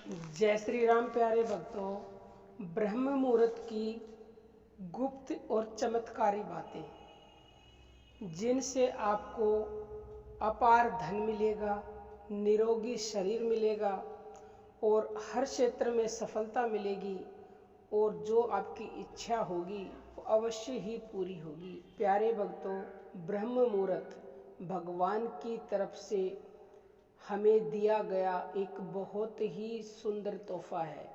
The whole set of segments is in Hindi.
जय श्री राम प्यारे भक्तों। ब्रह्म मुहूर्त की गुप्त और चमत्कारी बातें जिनसे आपको अपार धन मिलेगा, निरोगी शरीर मिलेगा और हर क्षेत्र में सफलता मिलेगी और जो आपकी इच्छा होगी वो अवश्य ही पूरी होगी। प्यारे भक्तों, ब्रह्म मुहूर्त भगवान की तरफ से हमें दिया गया एक बहुत ही सुंदर तोहफा है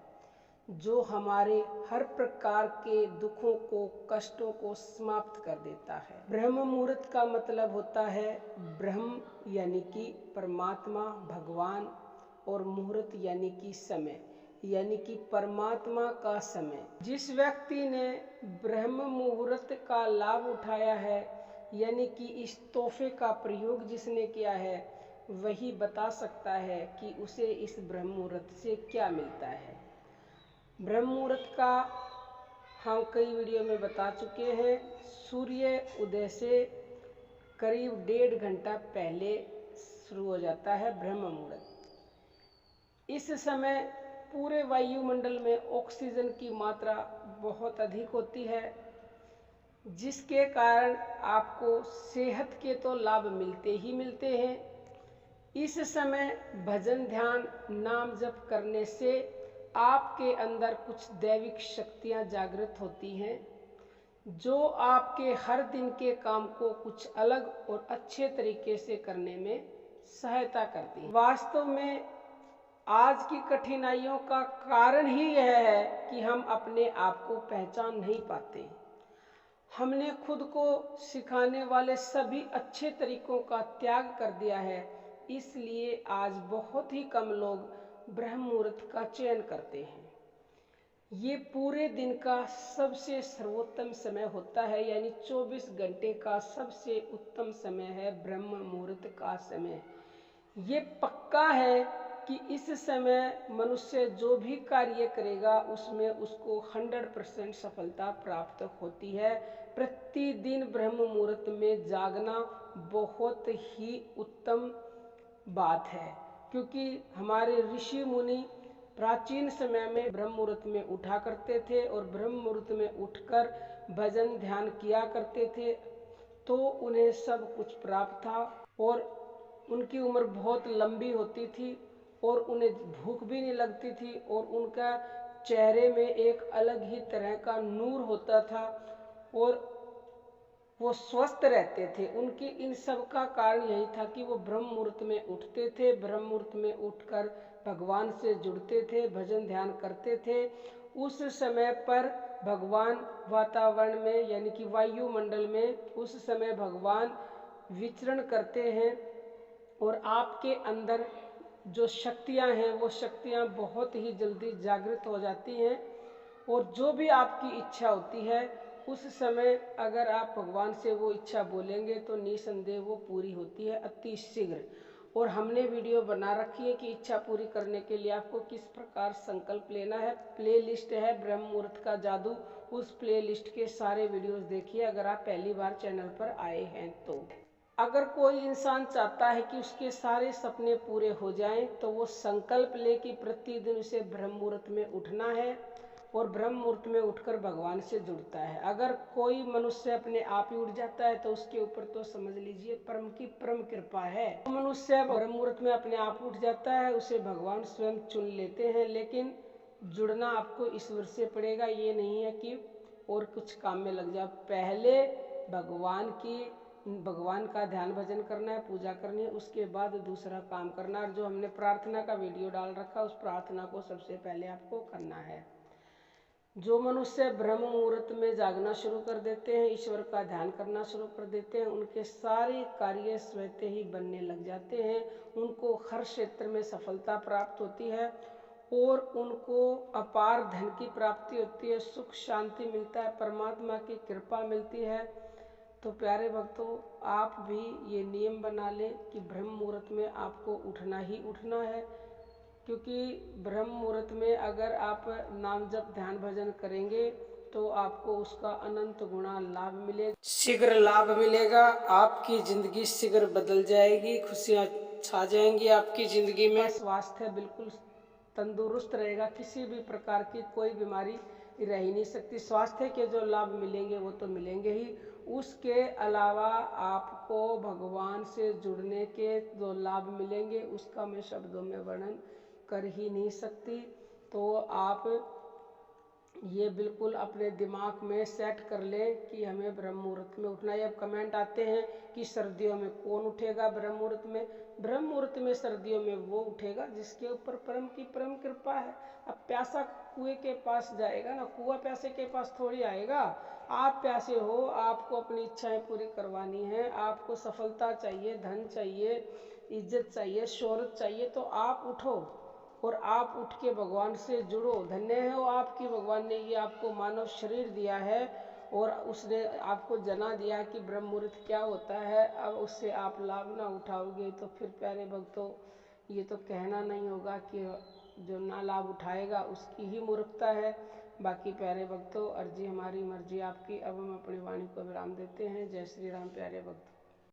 जो हमारे हर प्रकार के दुखों को, कष्टों को समाप्त कर देता है। ब्रह्म मुहूर्त का मतलब होता है ब्रह्म यानी कि परमात्मा, भगवान, और मुहूर्त यानी कि समय, यानी कि परमात्मा का समय। जिस व्यक्ति ने ब्रह्म मुहूर्त का लाभ उठाया है, यानी कि इस तोहफे का प्रयोग जिसने किया है, वही बता सकता है कि उसे इस ब्रह्म मुहूर्त से क्या मिलता है। ब्रह्म मुहूर्त का हम कई वीडियो में बता चुके हैं। सूर्य उदय से करीब 1.5 घंटा पहले शुरू हो जाता है ब्रह्म मुहूर्त। इस समय पूरे वायुमंडल में ऑक्सीजन की मात्रा बहुत अधिक होती है, जिसके कारण आपको सेहत के तो लाभ मिलते ही मिलते हैं। इस समय भजन, ध्यान, नाम जप करने से आपके अंदर कुछ दैविक शक्तियां जागृत होती हैं जो आपके हर दिन के काम को कुछ अलग और अच्छे तरीके से करने में सहायता करती हैं। वास्तव में आज की कठिनाइयों का कारण ही यह है कि हम अपने आप को पहचान नहीं पाते। हमने खुद को सिखाने वाले सभी अच्छे तरीकों का त्याग कर दिया है, इसलिए आज बहुत ही कम लोग ब्रह्म मुहूर्त का चयन करते हैं। ये पूरे दिन का सबसे सर्वोत्तम समय होता है, यानी 24 घंटे का सबसे उत्तम समय है ब्रह्म मुहूर्त का समय। ये पक्का है कि इस समय मनुष्य जो भी कार्य करेगा उसमें उसको 100% सफलता प्राप्त होती है। प्रतिदिन ब्रह्म मुहूर्त में जागना बहुत ही उत्तम बात है, क्योंकि हमारे ऋषि मुनि प्राचीन समय में ब्रह्म मुहूर्त में उठा करते थे और ब्रह्म मुहूर्त में उठकर भजन ध्यान किया करते थे, तो उन्हें सब कुछ प्राप्त था और उनकी उम्र बहुत लंबी होती थी और उन्हें भूख भी नहीं लगती थी और उनका चेहरे में एक अलग ही तरह का नूर होता था और वो स्वस्थ रहते थे। उनकी इन सब का कारण यही था कि वो ब्रह्म मुहूर्त में उठते थे, ब्रह्म मुहूर्त में उठकर भगवान से जुड़ते थे, भजन ध्यान करते थे। उस समय पर भगवान वातावरण में यानी कि वायुमंडल में उस समय भगवान विचरण करते हैं और आपके अंदर जो शक्तियां हैं वो शक्तियां बहुत ही जल्दी जागृत हो जाती हैं और जो भी आपकी इच्छा होती है उस समय अगर आप भगवान से वो इच्छा बोलेंगे तो निसंदेह वो पूरी होती है अति शीघ्र। और हमने वीडियो बना रखी है कि इच्छा पूरी करने के लिए आपको किस प्रकार संकल्प लेना है। प्ले लिस्ट है ब्रह्म मुहूर्त का जादू, उस प्ले लिस्ट के सारे वीडियोस देखिए अगर आप पहली बार चैनल पर आए हैं तो। अगर कोई इंसान चाहता है कि उसके सारे सपने पूरे हो जाएं तो वो संकल्प ले कि प्रतिदिन उसे ब्रह्म मुहूर्त में उठना है और ब्रह्म मुहूर्त में उठकर भगवान से जुड़ता है। अगर कोई मनुष्य अपने आप ही उठ जाता है तो उसके ऊपर तो समझ लीजिए परम की परम कृपा है। मनुष्य ब्रह्म मुहूर्त में अपने आप उठ जाता है, उसे भगवान स्वयं चुन लेते हैं, लेकिन जुड़ना आपको ईश्वर से पड़ेगा। ये नहीं है कि और कुछ काम में लग जाओ। पहले भगवान का ध्यान भजन करना है, पूजा करनी है, उसके बाद दूसरा काम करना है। और जो हमने प्रार्थना का वीडियो डाल रखा उस प्रार्थना को सबसे पहले आपको करना है। जो मनुष्य ब्रह्म मुहूर्त में जागना शुरू कर देते हैं, ईश्वर का ध्यान करना शुरू कर देते हैं, उनके सारे कार्य स्वतः ही बनने लग जाते हैं। उनको हर क्षेत्र में सफलता प्राप्त होती है और उनको अपार धन की प्राप्ति होती है, सुख शांति मिलता है, परमात्मा की कृपा मिलती है। तो प्यारे भक्तों, आप भी ये नियम बना लें कि ब्रह्म मुहूर्त में आपको उठना ही उठना है, क्योंकि ब्रह्म मुहूर्त में अगर आप नाम जप ध्यान भजन करेंगे तो आपको उसका अनंत गुणा लाभ मिलेगा, शीघ्र लाभ मिलेगा। आपकी जिंदगी शीघ्र बदल जाएगी, खुशियाँ छा जाएंगी आपकी जिंदगी में। स्वास्थ्य बिल्कुल तंदुरुस्त रहेगा, किसी भी प्रकार की कोई बीमारी रह ही नहीं सकती। स्वास्थ्य के जो लाभ मिलेंगे वो तो मिलेंगे ही, उसके अलावा आपको भगवान से जुड़ने के जो लाभ मिलेंगे उसका मैं शब्दों में वर्णन कर ही नहीं सकती। तो आप ये बिल्कुल अपने दिमाग में सेट कर ले कि हमें ब्रह्म मुहूर्त में उठना है। अब कमेंट आते हैं कि सर्दियों में कौन उठेगा ब्रह्म मुहूर्त में। ब्रह्म मुहूर्त में सर्दियों में वो उठेगा जिसके ऊपर परम की परम कृपा है। अब प्यासा कुएं के पास जाएगा ना, कुआं प्यासे के पास थोड़ी आएगा। आप प्यासे हो, आपको अपनी इच्छाएं पूरी करवानी है, आपको सफलता चाहिए, धन चाहिए, इज्जत चाहिए, शोहरत चाहिए, तो आप उठो और आप उठ के भगवान से जुड़ो। धन्य है वो आपकी, भगवान ने ये आपको मानव शरीर दिया है और उसने आपको जना दिया कि ब्रह्म मुहूर्त क्या होता है। अब उससे आप लाभ ना उठाओगे तो फिर प्यारे भक्तों ये तो कहना नहीं होगा कि जो ना लाभ उठाएगा उसकी ही मूर्खता है। बाकी प्यारे भक्तों, अर्जी हमारी मर्जी आपकी। अब हम अपनी वाणी को विराम देते हैं। जय श्री राम प्यारे भक्तों।